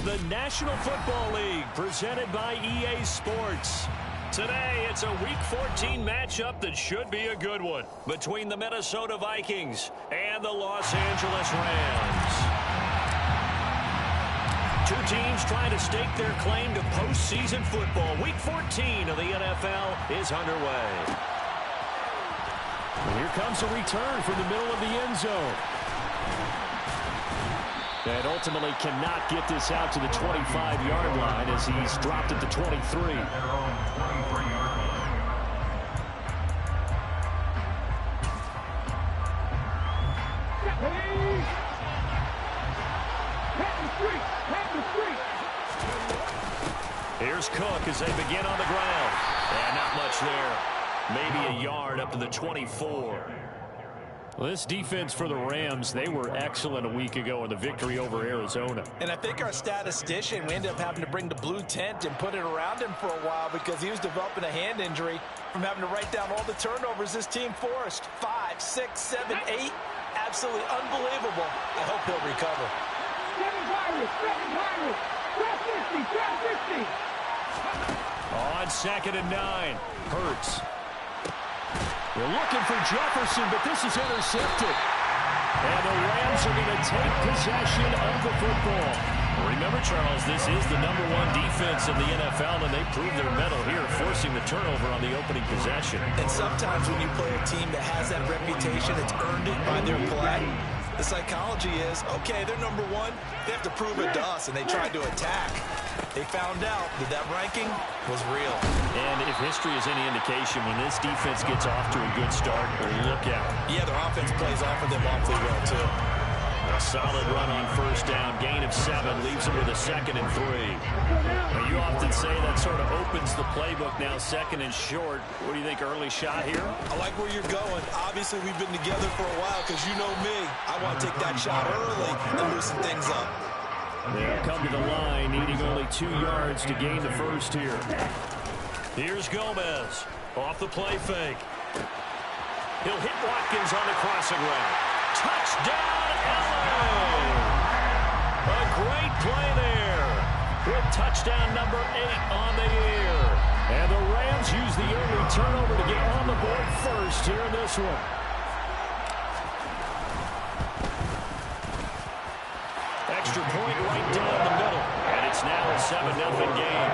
the National Football League, presented by EA Sports. Today, it's a Week 14 matchup that should be a good one between the Minnesota Vikings and the Los Angeles Rams. Two teams trying to stake their claim to postseason football. Week 14 of the NFL is underway. And here comes a return from the middle of the end zone. And ultimately cannot get this out to the 25-yard line as he's dropped at the 23. Here's Cook as they begin on the ground. And not much there. Maybe a yard up to the 24. Well, this defense for the Rams, they were excellent a week ago in the victory over Arizona. And I think our statistician, we ended up having to bring the blue tent and put it around him for a while because he was developing a hand injury from having to write down all the turnovers this team forced. 5, 6, 7, 8. Absolutely unbelievable. I hope he'll recover. On 2nd and 9. Hurts. They're looking for Jefferson, but this is intercepted. And the Rams are going to take possession of the football. Remember, Charles, this is the #1 defense in the NFL, and they proved their mettle here, forcing the turnover on the opening possession. And sometimes when you play a team that has that reputation, it's earned it by their play. The psychology is, okay, they're #1. They have to prove it to us, and they tried to attack. They found out that ranking was real. And if history is any indication, when this defense gets off to a good start, look out. Yeah, their offense plays off of them awfully well, too. A solid run on 1st down. Gain of 7 leaves them with a 2nd and 3. Well, you often say that sort of opens the playbook now, 2nd and short. What do you think, early shot here? I like where you're going. Obviously, we've been together for a while because you know me. I want to take that shot early and loosen things up. They'll come to the line, needing only 2 yards to gain the first here. Here's Gomez off the play fake. He'll hit Watkins on the crossing route. Touchdown, LA! A great play there with touchdown number 8 on the year. And the Rams use the early turnover to get on the board first here in this one. Extra point right down the middle. And it's now a 7-0 game.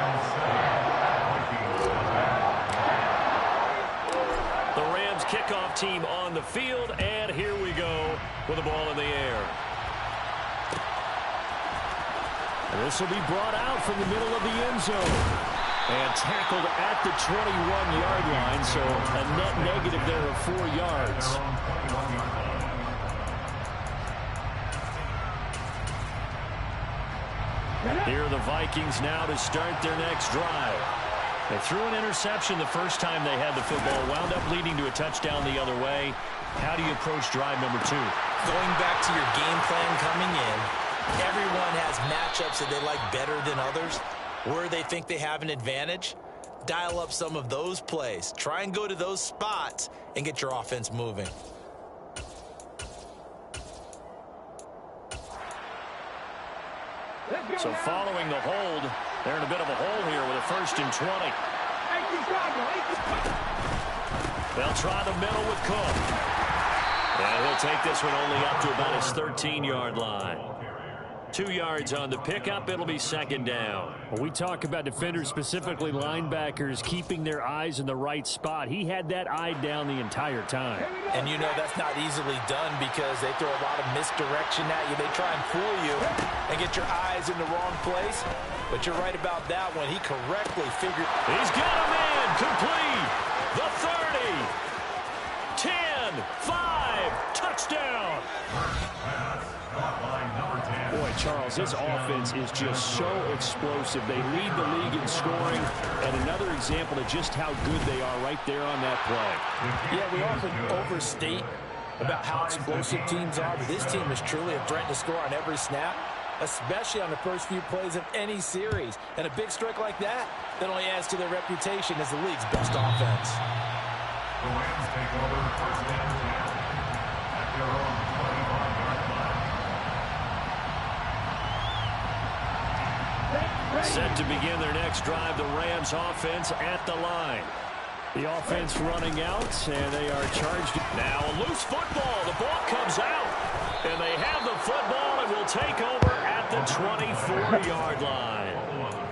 The Rams kickoff team on the field. And here we go with the ball in the air. This will be brought out from the middle of the end zone. And tackled at the 21-yard line. So a net negative there of 4 yards. Here are the Vikings now to start their next drive. They threw an interception the first time they had the football, wound up leading to a touchdown the other way. How do you approach drive number 2? Going back to your game plan coming in, everyone has matchups that they like better than others. Where they think they have an advantage, dial up some of those plays. Try and go to those spots and get your offense moving. So following the hold, they're in a bit of a hole here with a 1st and 20. They'll try the middle with Cook. And he'll take this one only up to about his 13-yard line. 2 yards on the pickup. It'll be 2nd down. When we talk about defenders, specifically linebackers, keeping their eyes in the right spot, he had that eye down the entire time. And you know that's not easily done because they throw a lot of misdirection at you. They try and fool you and get your eyes in the wrong place. But you're right about that one. He correctly figured. He's got a man complete. The 30. 10, 5, touchdown. Boy, Charles, this offense is just so explosive. They lead the league in scoring, and another example of just how good they are right there on that play. Yeah, we often overstate about how explosive teams are, but this team is truly a threat to score on every snap, especially on the first few plays of any series. And a big strike like that only adds to their reputation as the league's best offense. The Rams take over 1st and 10 at their own 25-yard line. Set to begin their next drive, the Rams offense at the line. The offense running out, and they are charged. Now a loose football. The ball comes out, and they have the football and will take over at the 24-yard line.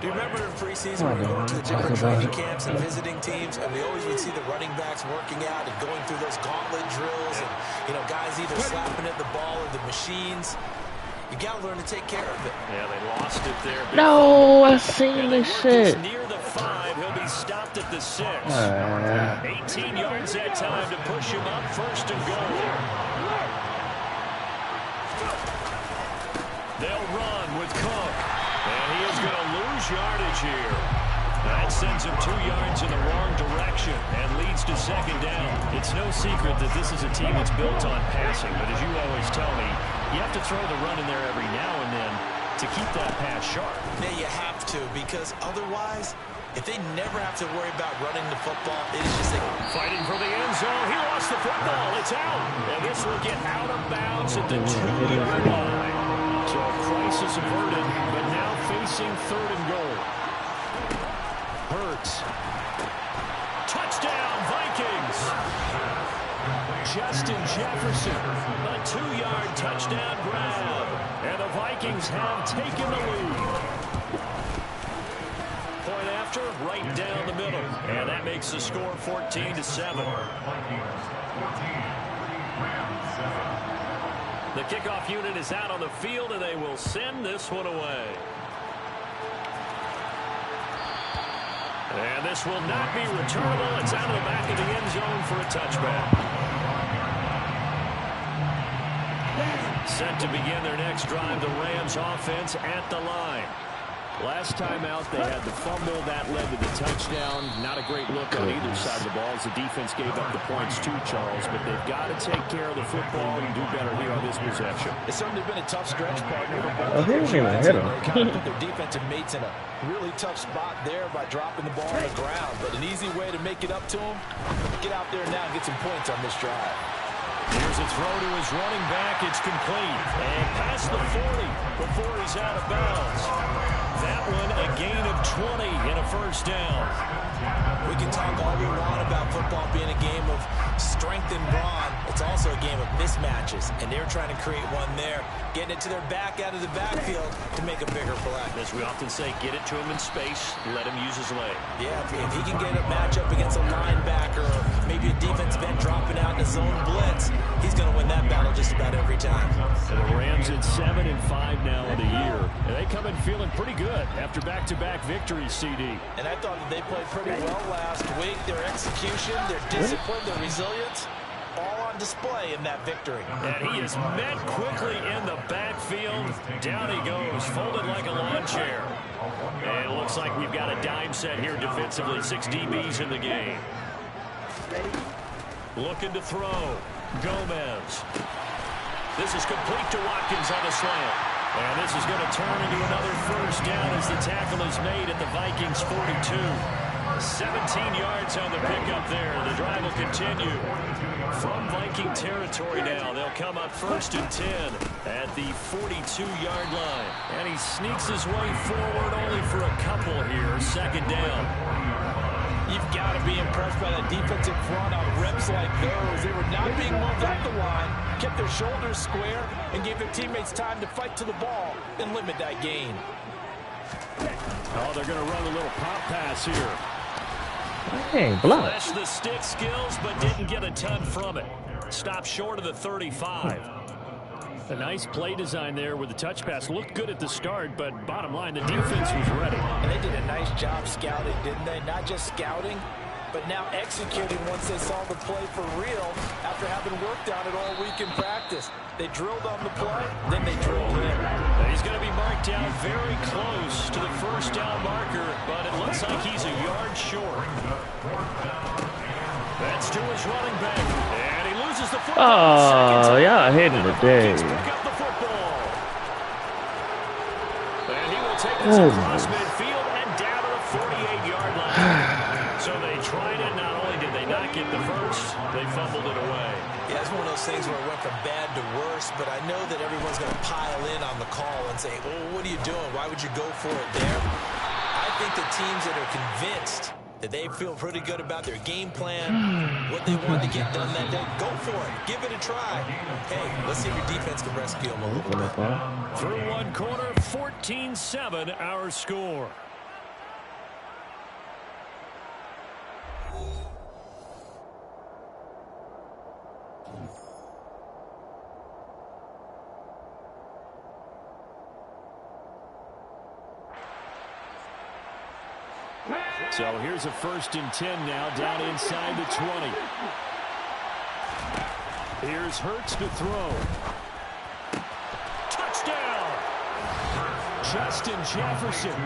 Do you remember in preseason when we were going to the different training camps and visiting teams, and we always would see the running backs working out and going through those gauntlet drills, and, you know, guys either slapping at the ball or the machines. You got to learn to take care of it. Yeah, they lost it there. No, I seen this shit. Near the 5, he'll be stopped at the 6. 18 yards that time to push him up, 1st and goal. They'll run with Cook, and he is going to lose yardage here. That sends him 2 yards in the wrong direction and leads to 2nd down. It's no secret that this is a team that's built on passing, but as you always tell me, you have to throw the run in there every now and then to keep that pass sharp. Yeah, you have to, because otherwise, if they never have to worry about running the football, it is just fighting for the end zone. He lost the football. It's out. And this will get out of bounds at the 2-yard line. So a crisis averted, but now facing 3rd and goal. Hurts. Touchdown, Vikings. Justin Jefferson, a 2-yard touchdown grab. And the Vikings have taken the lead. Point after, right down the middle. And that makes the score 14-7. The kickoff unit is out on the field, and they will send this one away. And this will not be returnable. It's out of the back of the end zone for a touchback. Set to begin their next drive, the Rams offense at the line. Last time out, they had the fumble. That led to the touchdown. Not a great look on either side of the ball as the defense gave up the points too, Charles. But they've got to take care of the football and do better here on this possession. It's certainly been a tough stretch, partner. Oh, he didn't even hit him. They kind of put their defensive mates in a really tough spot there by dropping the ball on the ground. But an easy way to make it up to them, get out there now and get some points on this drive. Here's a throw to his running back. It's complete. And past the 40 before he's out of bounds. That one a gain of 20 and a 1st down. We can talk all we want about football being a game of strength and brawn. It's also a game of mismatches, and they're trying to create one there, getting it to their back out of the backfield to make a bigger play. As we often say, get it to him in space, let him use his leg. Yeah, if he can get a matchup against a linebacker or maybe a defensive end dropping out in a zone blitz, he's going to win that battle just about every time. So the Rams at 7-5 now in the year. And they come in feeling pretty good after back-to-back victories, CD. And I thought that they played pretty well last week. Their execution, their discipline, their resilience, all on display in that victory. And he is met quickly in the backfield. Down he goes, folded like a lawn chair. And it looks like we've got a dime set here defensively. 6 DBs in the game. Looking to throw. Gomez. This is complete to Watkins on the slant. And this is going to turn into another 1st down as the tackle is made at the Vikings 42. 17 yards on the pickup there. The drive will continue from Viking territory now. They'll come up 1st and 10 at the 42-yard line. And he sneaks his way forward only for a couple here. 2nd down. You've got to be impressed by that defensive front on reps like those. They were not being moved up the line, kept their shoulders square, and gave their teammates time to fight to the ball and limit that gain. Oh, they're going to run a little pop pass here. Hey, block. Flashed the stick skills, but didn't get a ton from it. Stopped short of the 35. A nice play design there with the touch pass. Looked good at the start, but bottom line, the defense was ready. And they did a nice job scouting, didn't they? Not just scouting, but now executing once they saw the play for real after having worked on it all week in practice. They drilled on the play, then they drilled in. He's going to be marked down very close to the 1st down marker, but it looks like he's a yard short. That's to his running back, and he loses the football. Oh, yeah, I hated the day. Pick up the football. And he will take this across midfield and down to the 48-yard line. So they tried it. Not only did they not get the first, they fumbled it away. Yeah, it's one of those things where it went from bad to worse, but I know that everyone's going to pile in on the call and say, well, what are you doing? Why would you go for it there? think the teams that are convinced that they feel pretty good about their game plan, what they want to get done that day, go for it. Give it a try. Hey, let's see if your defense can rescue them a little bit. Through one quarter, 14-7 our score. So here's a 1st and 10 now, down inside the 20. Here's Hurts to throw. Touchdown! Justin Jefferson.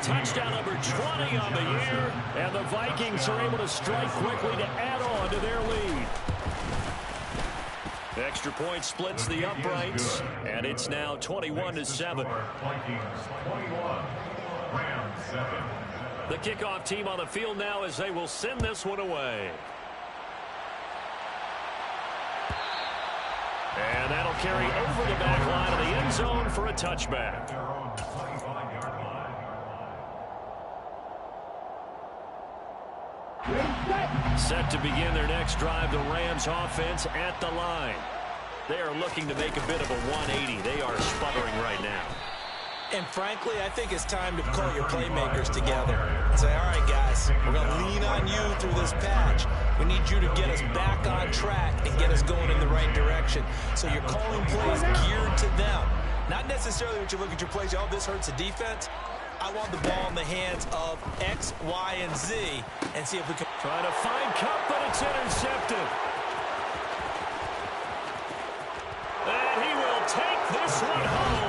Touchdown number 20 on the year, and the Vikings are able to strike quickly to add on to their lead. Extra point splits the uprights, and it's now 21-7. Vikings 21, Rams 7. The kickoff team on the field now as they will send this one away. And that'll carry over the back line of the end zone for a touchback. Their own 25-yard line. Set to begin their next drive, the Rams offense at the line. They are looking to make a bit of a 180. They are sputtering right now. And frankly, I think it's time to call your playmakers together and say, all right, guys, we're going to lean on you through this patch. We need you to get us back on track and get us going in the right direction. So you're calling plays geared to them. Not necessarily when you look at your plays, oh, this hurts the defense. I want the ball in the hands of X, Y, and Z and see if we can. Trying to find Cup, but it's intercepted. And he will take this one home.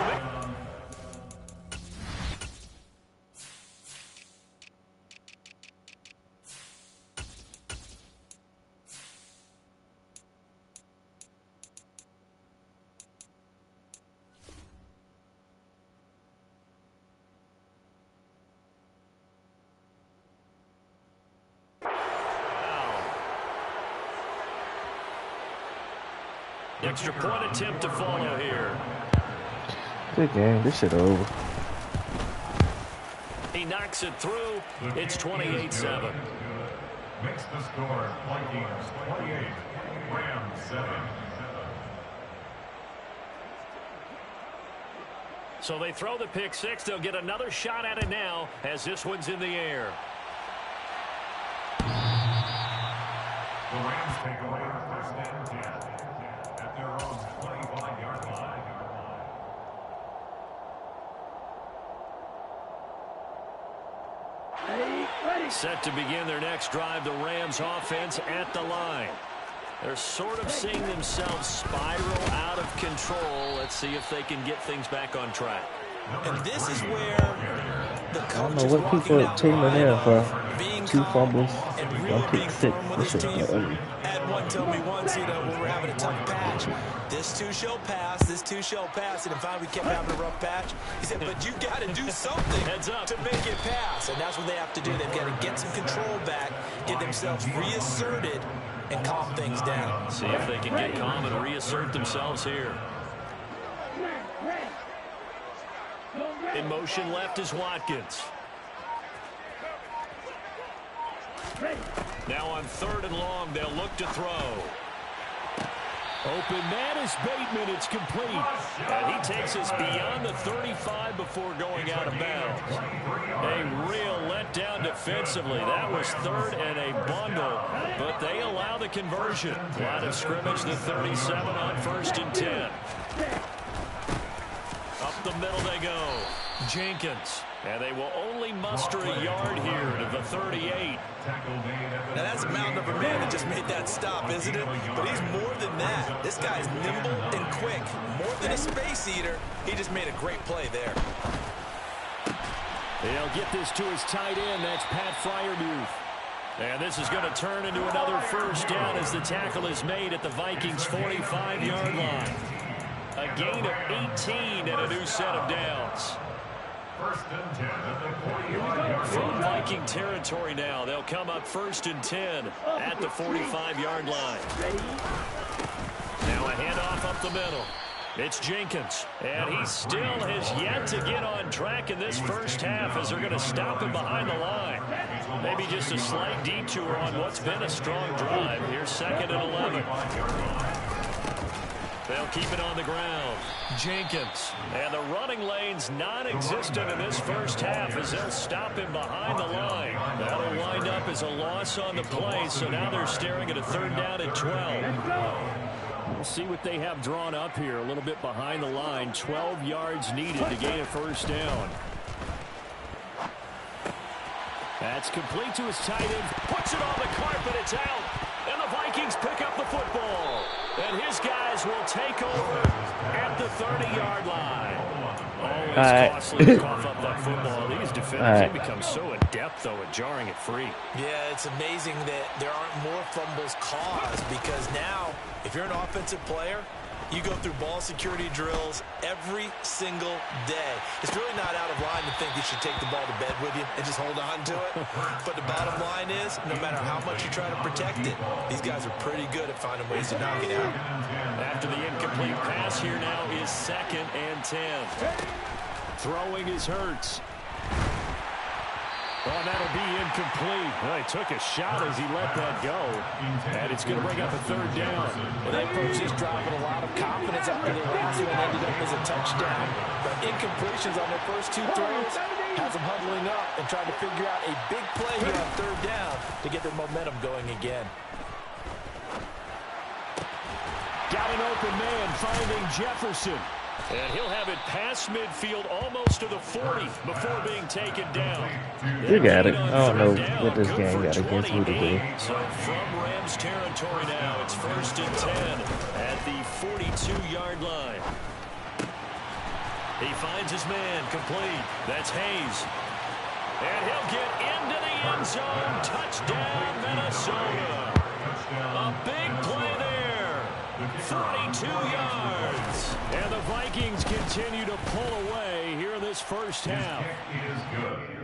Extra point attempt to follow here. Good game. This shit over. He knocks it through. It's 28-7. Makes the score Vikings 28, Rams 7. So they throw the pick six. They'll get another shot at it now as this one's in the air. The Rams take over 1st and 10 at their own 25-yard line. Set to begin their next drive, the Rams offense at the line. They're sort of seeing themselves spiral out of control. Let's see if they can get things back on track. And this is where the coach I don't know what people are teaming in for. 2 fumbles, and 1 really pick being 6. firm with This his shit team. ugly. Had one tell me once, when we're having a tough patch, this too shall pass, this too shall pass. And if we kept having a rough patch, he said, but you got to do something Heads up to make it pass. And that's what they have to do. They've got to get some control back, get themselves reasserted, and calm things down. See if they can get calm and reassert themselves here. In motion left is Watkins. Now on 3rd and long, they'll look to throw. Open man is Bateman. It's complete. And he takes us beyond the 35 before going out of bounds. A real letdown defensively. That was 3rd and a bundle, but they allow the conversion. Line of scrimmage, the 37 on 1st and 10. Up the middle they go. Jenkins. And they will only muster a yard here to the 38. Now that's a mountain of a man that just made that stop, isn't it? But he's more than that. This guy's nimble and quick. More than a space eater. He just made a great play there. They'll get this to his tight end. That's Pat Fryermuth. And this is going to turn into another 1st down as the tackle is made at the Vikings' 45-yard line. A gain of 18 and a new set of downs. 1st and 10 at the 45-yard From line. Viking territory now, they'll come up 1st and 10 at the 45-yard line. Now a handoff up the middle. It's Jenkins, and he still has yet to get on track in this first half as they're going to stop him behind the line. Maybe just a slight detour on what's been a strong drive. Here's 2nd and 11. They'll keep it on the ground. Jenkins, and the running lane's non-existent in this first half as they'll stop him behind the line. That'll wind up as a loss on the play, so now they're staring at a 3rd down and 12. We'll see what they have drawn up here. A little bit behind the line. 12 yards needed to gain a 1st down. That's complete to his tight end. Puts it on the carpet. It's out. And the Vikings pick up the football. And his guys will take over at the 30-yard line. Always costly to cough up that football. These defenders, they become so adept, though, at jarring it free. Yeah, it's amazing that there aren't more fumbles caused because now, if you're an offensive player, you go through ball security drills every single day. It's really not out of line to think you should take the ball to bed with you and just hold on to it. But the bottom line is, no matter how much you try to protect it, these guys are pretty good at finding ways to knock it out. After the incomplete pass, here now is 2nd and 10. Throwing is Hurts. Oh, that'll be incomplete. Well, he took a shot as he let that go. And it's going to bring up a 3rd down. Well, they approached this drive with a lot of confidence after the last one ended up as a touchdown. But incompletions on their first 2 throws has them huddling up and trying to figure out a big play here on 3rd down to get their momentum going again. Got an open man finding Jefferson. And he'll have it past midfield almost to the 40 before being taken down. You got it. I don't know what this game got against me today. So from Rams territory now, it's 1st and 10 at the 42-yard line. He finds his man complete. That's Hayes. And he'll get into the end zone. Touchdown, Minnesota. A big play there. 42 yards. And the Vikings continue to pull away here in this first half.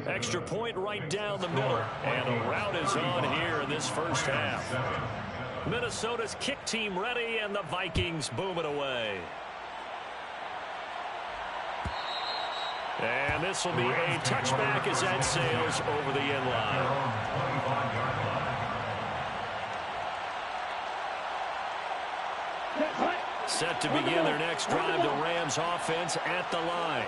Extra point right down the middle. And a rout is on here in this first half. Minnesota's kick team ready, and the Vikings boom it away. And this will be a touchback as that sails over the end line. Set to begin their next drive, the Rams offense at the line.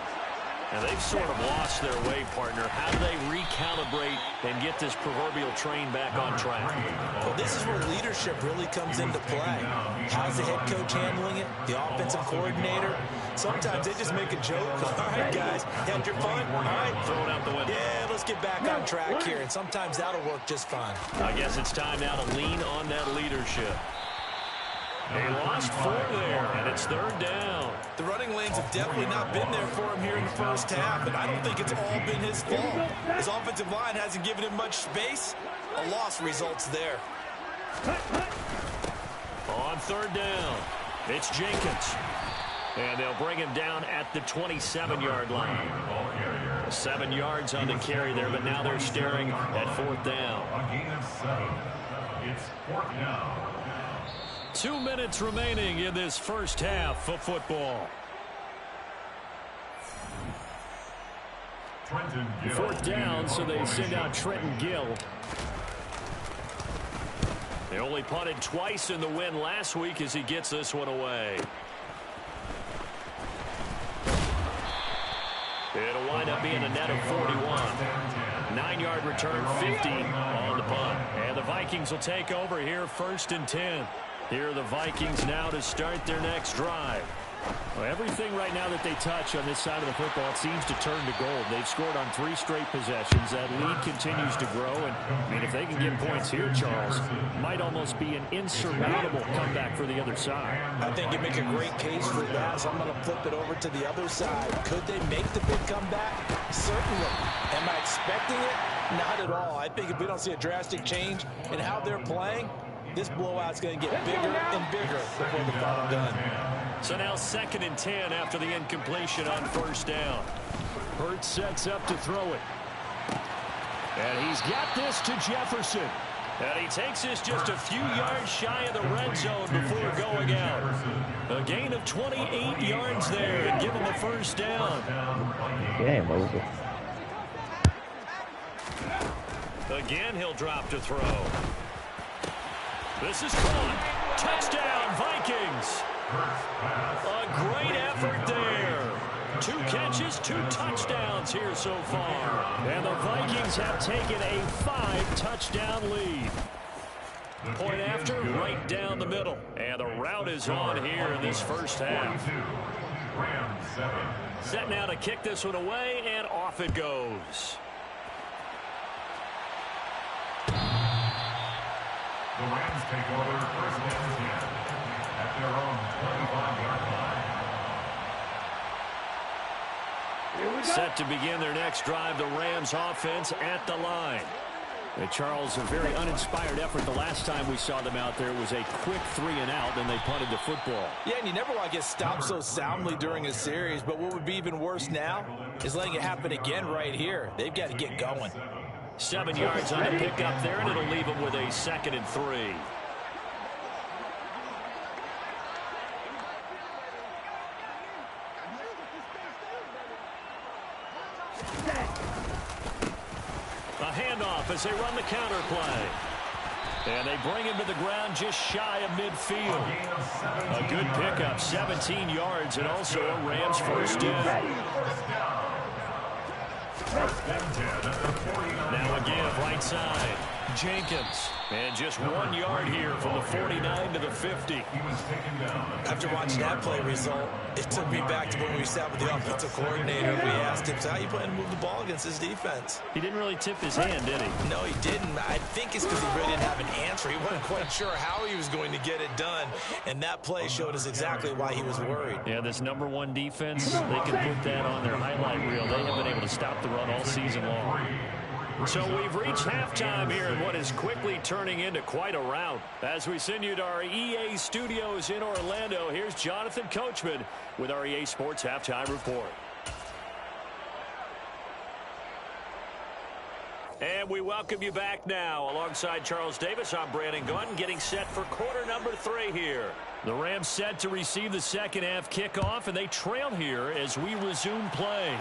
And they've sort of lost their way, partner. How do they recalibrate and get this proverbial train back on track? Well, this is where leadership really comes into play. How's the head coach handling it? The offensive coordinator? Sometimes they just make a joke. All right, guys, had your fun? All right. Throw it out the window. Yeah, let's get back on track here. And sometimes that'll work just fine. I guess it's time now to lean on that leadership. They lost 4 there, and it's 3rd down. The running lanes have definitely not been there for him here in the first half, and I don't think it's all been his fault. His offensive line hasn't given him much space. A loss results there. On 3rd down, it's Jenkins. And they'll bring him down at the 27-yard line. 7 yards on the carry there, but now they're staring at 4th down. It's 4th down. 2 minutes remaining in this first half of football. 4th down, so they send out Trenton Gill. They only punted twice in the win last week as he gets this one away. It'll wind up being a net of 41. 9-yard return, 50 on the punt. And the Vikings will take over here, 1st and 10. Here are the Vikings now to start their next drive. Well, everything right now that they touch on this side of the football seems to turn to gold. They've scored on 3 straight possessions. That lead continues to grow. And, I mean, if they can get points here, Charles, it might almost be an insurmountable comeback for the other side. I think you make a great case for that, so I'm going to flip it over to the other side. Could they make the big comeback? Certainly. Am I expecting it? Not at all. I think if we don't see a drastic change in how they're playing, this blowout's going to get bigger and bigger before the final gun. So now 2nd and 10 after the incompletion on 1st down. Hurts sets up to throw it. And he's got this to Jefferson. And he takes this just a few yards shy of the red zone before going out. A gain of 28 yards there and give him the first down. Game over. Again, he'll drop to throw. This is caught. Touchdown, Vikings. A great effort there. 2 catches, 2 touchdowns here so far. And the Vikings have taken a 5-touchdown lead. Point after, right down the middle. And the route is on here in this first half. Set now to kick this one away, and off it goes. The Rams take over first and 10 at their own 25-yard line. Set to begin their next drive, the Rams offense at the line. And Charles, a very uninspired effort. The last time we saw them out there was a quick 3-and-out, then they punted the football. Yeah, and you never want to get stopped so soundly during a series, but what would be even worse now is letting it happen again right here. They've got to get going. 7 yards on the pickup there, and it'll leave them with a 2nd and 3. A handoff as they run the counter play. And they bring him to the ground just shy of midfield. A good pickup, 17 yards, and also a Rams first down. Now again, right side, Jenkins. And just 1 yard here from the 49 to the 50. After watching that play result, it took me back to when we sat with the offensive coordinator. We asked him, so how you plan to move the ball against this defense? He didn't really tip his hand, did he? No, he didn't. I think it's because he really didn't have an answer. He wasn't quite sure how he was going to get it done. And that play showed us exactly why he was worried. Yeah, this #1 defense, they can put that on their highlight reel. They have been able to stop the run all season long. So we've reached halftime here in what is quickly turning into quite a rout. As we send you to our EA studios in Orlando, here's Jonathan Coachman with our EA Sports Halftime Report. And we welcome you back now. Alongside Charles Davis, I'm Brandon Gaunt, getting set for quarter number 3 here. The Rams set to receive the second half kickoff, and they trail here as we resume play.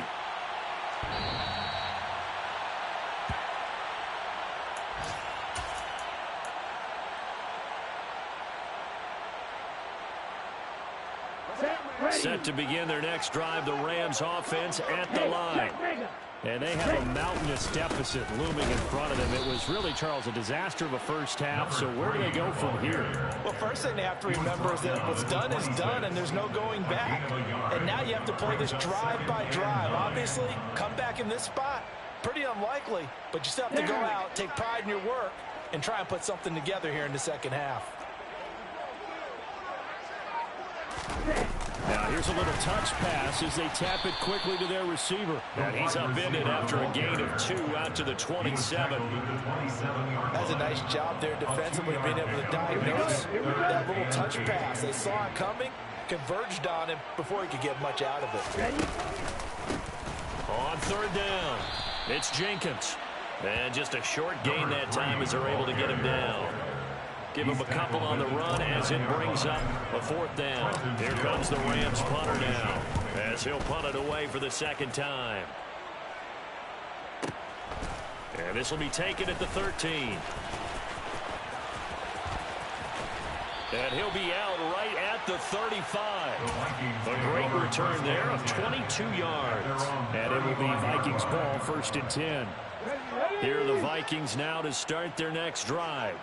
Set to begin their next drive, the Rams offense at the line. And they have a mountainous deficit looming in front of them. It was really, Charles, a disaster of a first half. So where do they go from here? Well, first thing they have to remember is that what's done is done, and there's no going back. And now you have to play this drive by drive. Obviously, come back in this spot, pretty unlikely. But you still have to go out, take pride in your work, and try and put something together here in the second half. Now here's a little touch pass as they tap it quickly to their receiver. And he's upended after a gain of 2 out to the 27. That's a nice job there defensively, being able to diagnose that little touch pass. They saw it coming, converged on him before he could get much out of it. On 3rd down, it's Jenkins. And just a short gain that time as they're able to get him down. Give him a couple on the run as it brings up a 4th down. Here comes the Rams punter now as he'll punt it away for the 2nd time. And this will be taken at the 13. And he'll be out right at the 35. A great return there of 22 yards. And it will be Vikings ball, 1st and 10. Here are the Vikings now to start their next drive.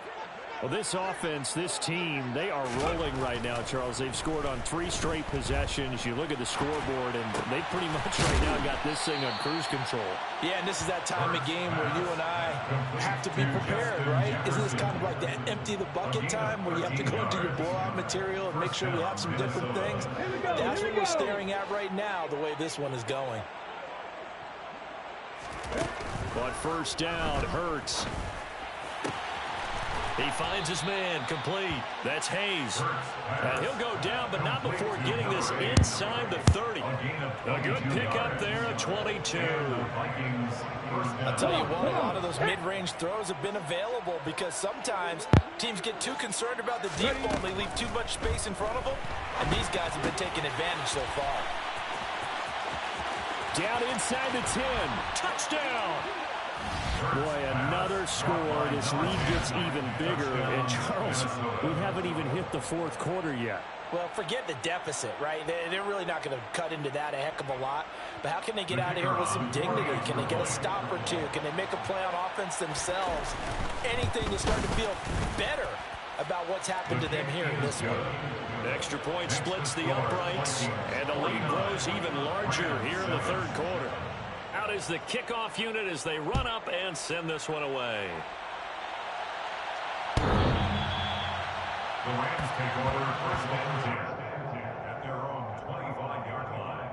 Well, this offense, this team, they are rolling right now, Charles. They've scored on 3 straight possessions. You look at the scoreboard, and they pretty much right now got this thing on cruise control. Yeah, and this is that time of game where you and I have to be prepared, right? Isn't this kind of like that empty the bucket time where you have to go into your blowout material and make sure we have some different things? That's what we're staring at right now, the way this one is going. But 1st down, Hurts. He finds his man, complete. That's Hayes. And he'll go down, but not before getting this inside the 30. A good pickup there at 22. I'll tell you what, a lot of those mid-range throws have been available because sometimes teams get too concerned about the deep ball and they leave too much space in front of them, and these guys have been taking advantage so far. Down inside the 10. Touchdown! Boy, another score. This lead gets even bigger. And, Charles, we haven't even hit the fourth quarter yet. Well, forget the deficit, right? They're really not going to cut into that a heck of a lot. But how can they get out of here with some dignity? Can they get a stop or two? Can they make a play on offense themselves? Anything to start to feel better about what's happened to them here in this one. Extra point splits the uprights, and the lead grows even larger here in the third quarter. Out is the kickoff unit as they run up and send this one away. The Rams take over first and 10 at their own 25-yard line.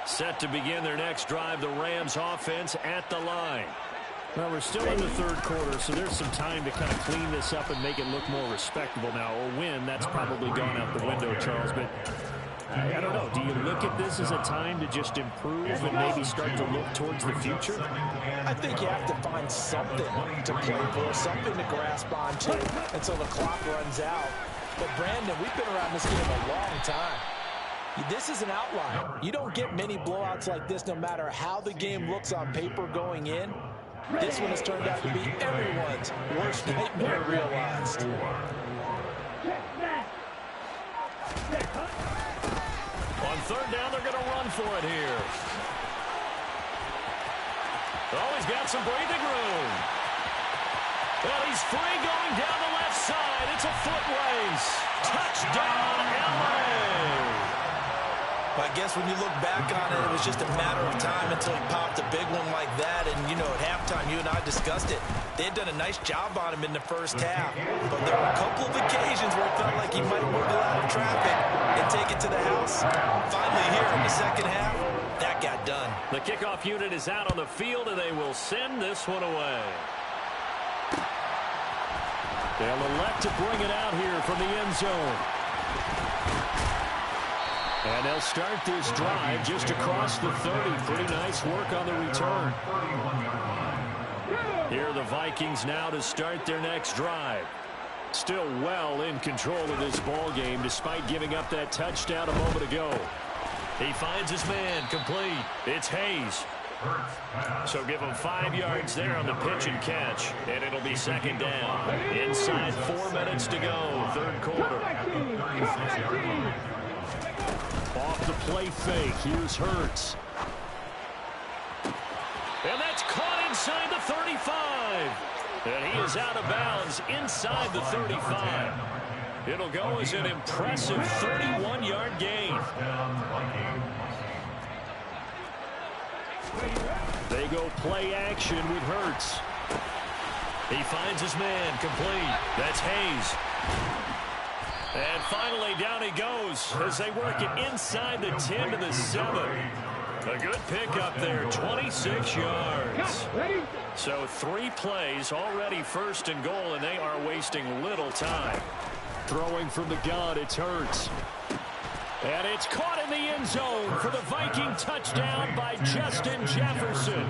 Set to begin their next drive, the Rams offense at the line. Well, we're still in the third quarter, so there's some time to kind of clean this up and make it look more respectable now. A win, that's probably gone out the window, Charles. But I don't know. Do you look at this as a time to just improve and maybe start to look towards the future? I think you have to find something to play for, something to grasp onto until the clock runs out. But, Brandon, we've been around this game a long time. This is an outlier. You don't get many blowouts like this no matter how the game looks on paper going in. This one has turned out to be everyone's worst nightmare realized. On third down, they're going to run for it here. Oh, he's got some breathing room. Well, he's free going down the left side. It's a foot race. Touchdown, LA. I guess when you look back on it, it was just a matter of time until he popped a big one like that. And, you know, at halftime, you and I discussed it. They had done a nice job on him in the first half. But there were a couple of occasions where it felt like he might wiggle out of traffic and take it to the house. Finally here in the second half, that got done. The kickoff unit is out on the field, and they will send this one away. They'll elect to bring it out here from the end zone. And they'll start this drive just across the 30. Pretty nice work on the return. Here are the Vikings now to start their next drive. Still well in control of this ball game despite giving up that touchdown a moment ago. He finds his man, complete. It's Hayes. So give him 5 yards there on the pitch and catch, and it'll be second down. Inside 4 minutes to go, third quarter. Off the play fake, here's Hurts. And that's caught inside the 35. And he is out of bounds inside the 35. It'll go as an impressive 31-yard gain. They go play action with Hurts. He finds his man, complete. That's Hayes. And finally, down he goes as they work it inside the 10 to the 7. A good pickup there, 26 yards. So 3 plays, already first and goal, and they are wasting little time. Throwing from the gun, it's Hurts. And it's caught in the end zone for the Viking touchdown by Justin Jefferson.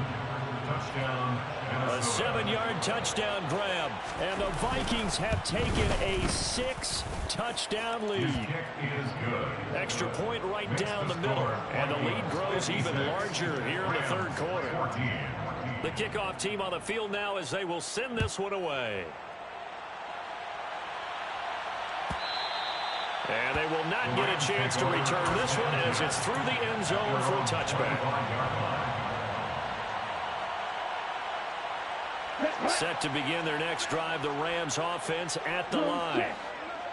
A 7-yard touchdown grab. And the Vikings have taken a 6-touchdown lead. Extra point right down the middle. And the lead grows even larger here in the third quarter. The kickoff team on the field now as they will send this one away. And they will not get a chance to return this one as it's through the end zone for a touchback. Set to begin their next drive, the Rams offense at the line.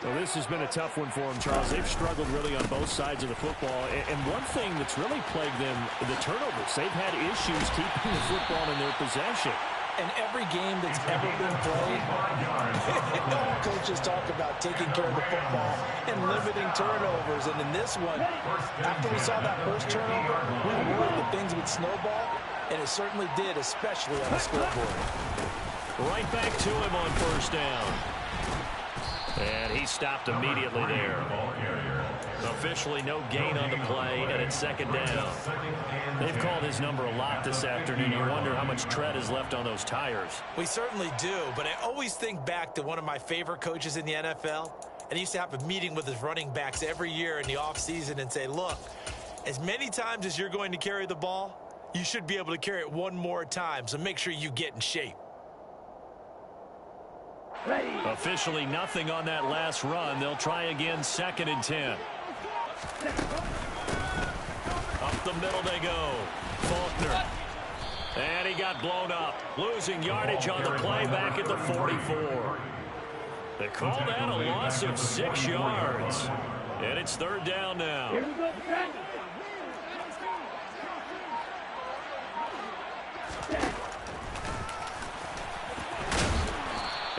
Well, this has been a tough one for them, Charles. They've struggled really on both sides of the football. And one thing that's really plagued them, the turnovers. They've had issues keeping the football in their possession. In every game that's ever been played, all coaches talk about taking care of the football and limiting turnovers. And in this one, after we saw that first turnover, we worried that things would snowball, and it certainly did, especially on the scoreboard. Right back to him on first down. And he stopped immediately there. Officially no gain on the play, and it's second down. They've called his number a lot this afternoon. You wonder how much tread is left on those tires. We certainly do, but I always think back to one of my favorite coaches in the NFL, and he used to have a meeting with his running backs every year in the offseason and say, look, as many times as you're going to carry the ball, you should be able to carry it one more time, so make sure you get in shape. Officially nothing on that last run. They'll try again, 2nd and 10. Up the middle they go. Faulkner. And he got blown up. Losing yardage on the play back at the 44. They call that a loss of 6 yards. And it's 3rd down now.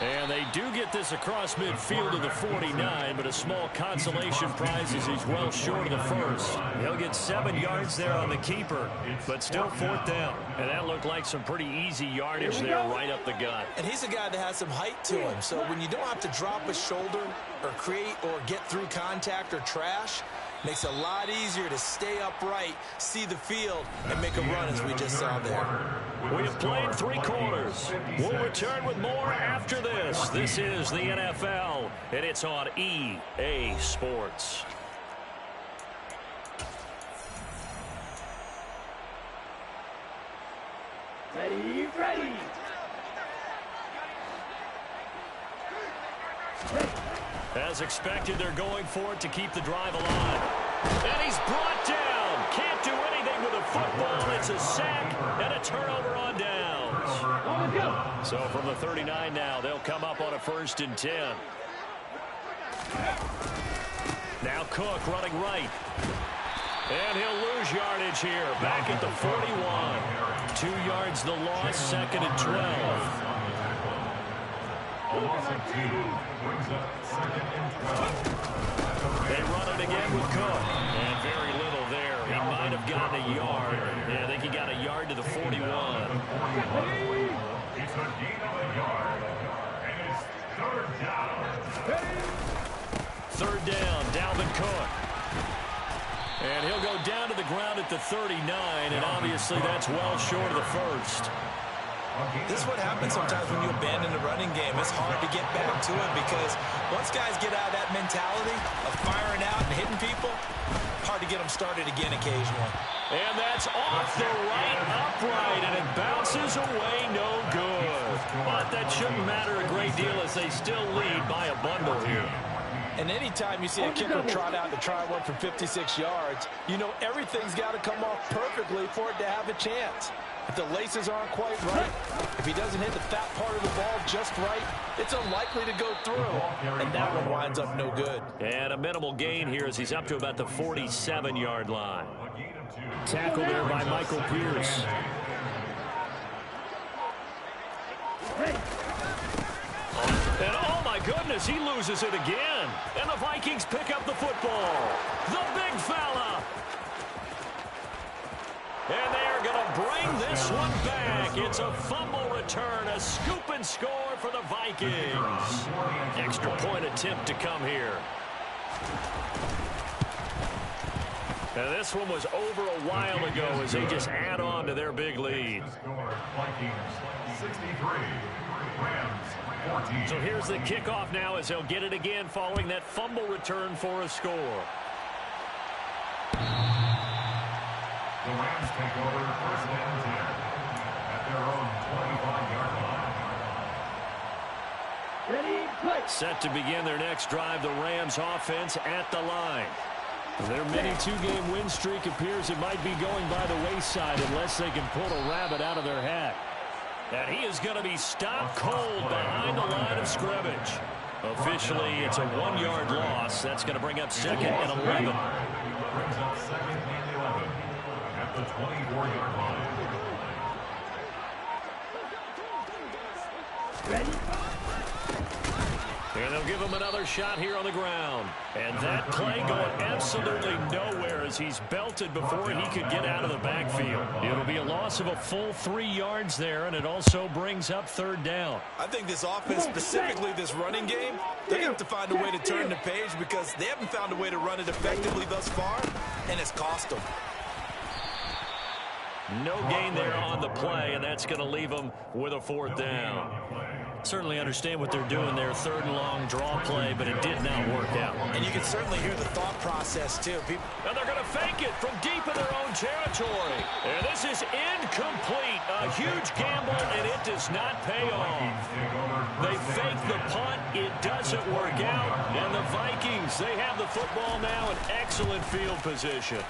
And they do get this across midfield to the 49, but a small consolation prize as he's well short of the first. He'll get 7 yards there on the keeper, but still 4th down. And that looked like some pretty easy yardage there right up the gut. And he's a guy that has some height to him, so when you don't have to drop a shoulder or create or get through contact or trash, makes it a lot easier to stay upright, see the field, and make a run as we just saw there. We have played 3 quarters. We'll return with more after this. This is the NFL, and it's on EA Sports. Ready. As expected, they're going for it to keep the drive alive. And he's brought down. Can't do anything with the football. It's a sack and a turnover on downs. So from the 39 now, they'll come up on a 1st and 10. Now Cook running right. And he'll lose yardage here. Back at the 41. 2 yards the loss, 2nd and 12. A loss of 2 brings up 2nd and 12. They run it again with Cook. And very little there. He might have gotten a yard. Yeah, I think he got a yard to the 41. It's a gain of a yard. And it's 3rd down. 3rd down, Dalvin Cook. And he'll go down to the ground at the 39, and obviously that's well short of the first. This is what happens sometimes when you abandon the running game. It's hard to get back to it because once guys get out of that mentality of firing out and hitting people, hard to get them started again occasionally. And that's off the right upright, and it bounces away no good. But that shouldn't matter a great deal as they still lead by a bundle here. And anytime you see a kicker trot out to try one for 56 yards, you know everything's got to come off perfectly for it to have a chance. If the laces aren't quite right, if he doesn't hit the fat part of the ball just right, it's unlikely to go through. And that one winds up no good. And a minimal gain here as he's up to about the 47-yard line. Tackle there by Michael Pierce. And oh my goodness, he loses it again. And the Vikings pick up the football. The big fella. And they are going to bring this one back. It's a fumble return, a scoop and score for the Vikings. Extra point attempt to come here. Now this one was over a while ago as they just add on to their big lead. Vikings 63, Rams 14. So here's the kickoff now as they'll get it again following that fumble return for a score. The Rams take over 1st and 10 at their own 25-yard line. Set to begin their next drive, the Rams offense at the line. Their mini 2-game win streak appears it might be going by the wayside unless they can pull a rabbit out of their hat. And he is going to be stopped cold behind the line of scrimmage. Officially, it's a 1-yard loss. That's going to bring up 2nd and 11. Brings up 2nd and 11 at the 24-yard line. And they'll give him another shot here on the ground. And that play going absolutely nowhere as he's belted before he could get out of the backfield. It'll be a loss of a full 3 yards there, and it also brings up third down. I think this offense, specifically this running game, they're going to have to find a way to turn the page because they haven't found a way to run it effectively thus far, and it's cost them. No gain there on the play, and that's going to leave them with a fourth down. Certainly understand what they're doing there, third and long draw play, but it did not work out. And you can certainly hear the thought process, too. And they're going to fake it from deep in their own territory. And this is incomplete. A huge gamble, and it does not pay off. They fake the punt. It doesn't work out. And the Vikings, they have the football now in excellent field position.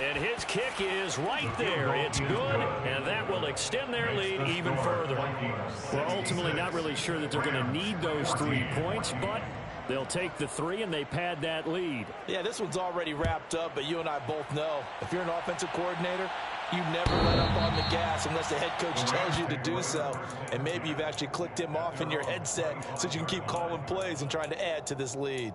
And his kick is right there. It's good, and that will extend their lead even further. Well, ultimately not really sure that they're going to need those 3 points, but they'll take the 3 and they pad that lead. Yeah, this one's already wrapped up, but you and I both know if you're an offensive coordinator, you never let up on the gas unless the head coach tells you to do so. And maybe you've actually clicked him off in your headset so you can keep calling plays and trying to add to this lead.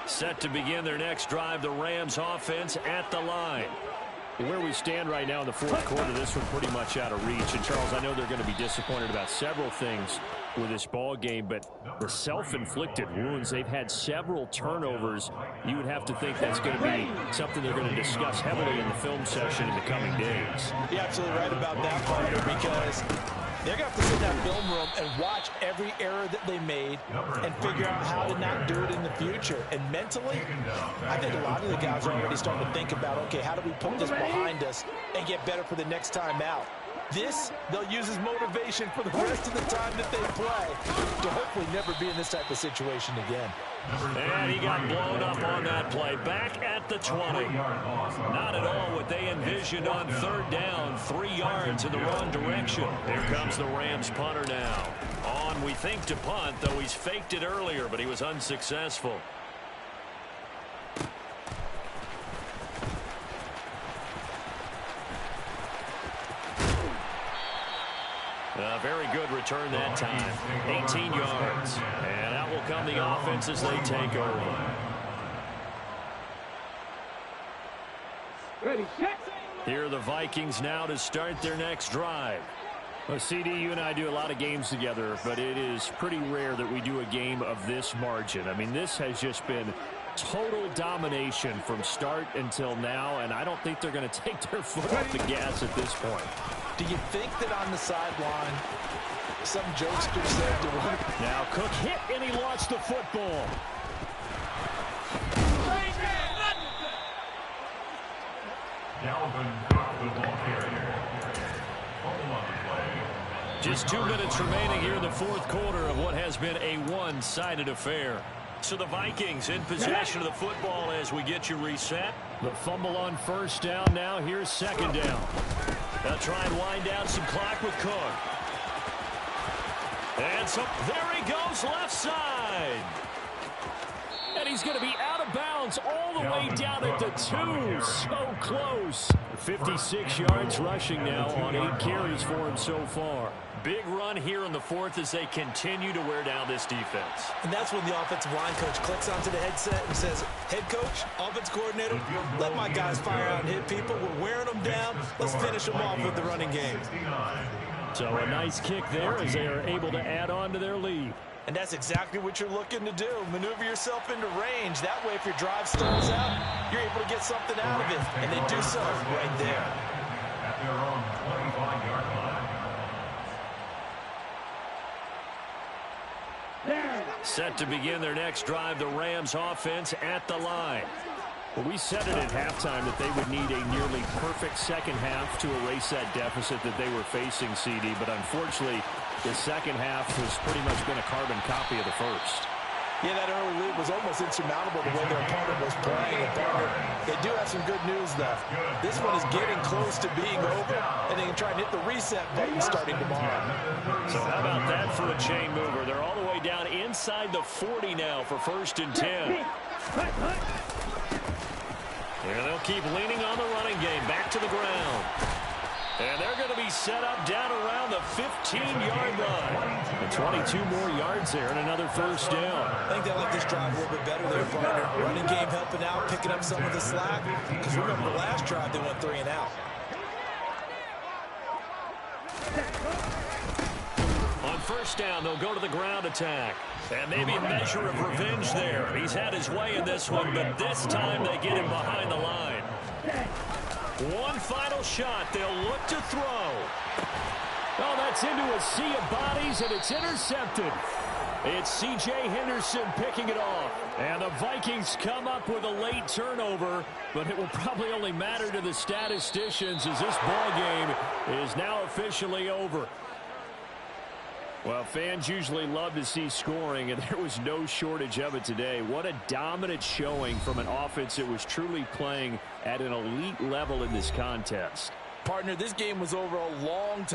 Set to begin their next drive, the Rams offense at the line. Where we stand right now in the fourth quarter, this one pretty much out of reach. And, Charles, I know they're going to be disappointed about several things with this ball game, but the self-inflicted wounds, they've had several turnovers. You would have to think that's going to be something they're going to discuss heavily in the film session in the coming days. You're absolutely right about that, partner, because they're going to have to sit in that film room and watch every error that they made and figure out how to not do it in the future. And mentally, I think a lot of the guys are already starting to think about, okay, how do we put this behind us and get better for the next time out? This, they'll use as motivation for the rest of the time that they play to hopefully never be in this type of situation again. And he got blown up on that play. Back at the 20. Not at all what they envisioned on third down. 3 yards in the wrong direction. Here comes the Rams punter now. On, we think, to punt, though he's faked it earlier, but he was unsuccessful. A very good return that time. 18 yards. And out will come the offense as they take over. Here are the Vikings now to start their next drive. Well, CD, you and I do a lot of games together, but it is pretty rare that we do a game of this margin. I mean, this has just been total domination from start until now, and I don't think they're going to take their foot off the gas at this point. Do you think that on the sideline, some jokester said to one? Now Cook hit, and he lost the football. Dalvin Cook, the ball carrier. Just 2 minutes remaining here in the fourth quarter of what has been a one-sided affair. So the Vikings in possession of the football as we get you reset. The fumble on first down now. Here's second down. They'll try and wind down some clock with Cook. And so there he goes left side. And he's going to be out of bounds all the way down at the 2. So close. 56 yards rushing now on 8 carries for him so far. Big run here in the fourth as they continue to wear down this defense. And that's when the offensive line coach clicks onto the headset and says, head coach, offensive coordinator, let my guys fire out and hit people. We're wearing them down. Let's finish them off with the running game. So a nice kick there as they are able to add on to their lead. And that's exactly what you're looking to do. Maneuver yourself into range. That way, if your drive stalls out, you're able to get something out of it. And they do so right there. At their own 25-yard line. Set to begin their next drive, the Rams offense at the line. Well, we said it at halftime that they would need a nearly perfect second half to erase that deficit that they were facing, CD. But unfortunately, the second half has pretty much been a carbon copy of the first. Yeah, that early lead was almost insurmountable the way their opponent was playing. And partner, they do have some good news, though. This one is getting close to being over, and they can try and hit the reset button starting tomorrow. So how about that for a chain mover? They're all the way down inside the 40 now for 1st and 10. And they'll keep leaning on the running game. Back to the ground. And they're going to be set up down around the 15-yard line. And 22 more yards there and another 1st down. I think they like this drive a little bit better there, partner. Running game helping out, picking up some of the slack. Because remember, the last drive they went 3 and out. On 1st down, they'll go to the ground attack. And maybe a measure of revenge there. He's had his way in this one, but this time they get him behind the line. One final shot. They'll look to throw. Oh, that's into a sea of bodies, and it's intercepted. It's C.J. Henderson picking it off. And the Vikings come up with a late turnover, but it will probably only matter to the statisticians as this ball game is now officially over. Well, fans usually love to see scoring, and there was no shortage of it today. What a dominant showing from an offense that was truly playing at an elite level in this contest. Partner, this game was over a long time.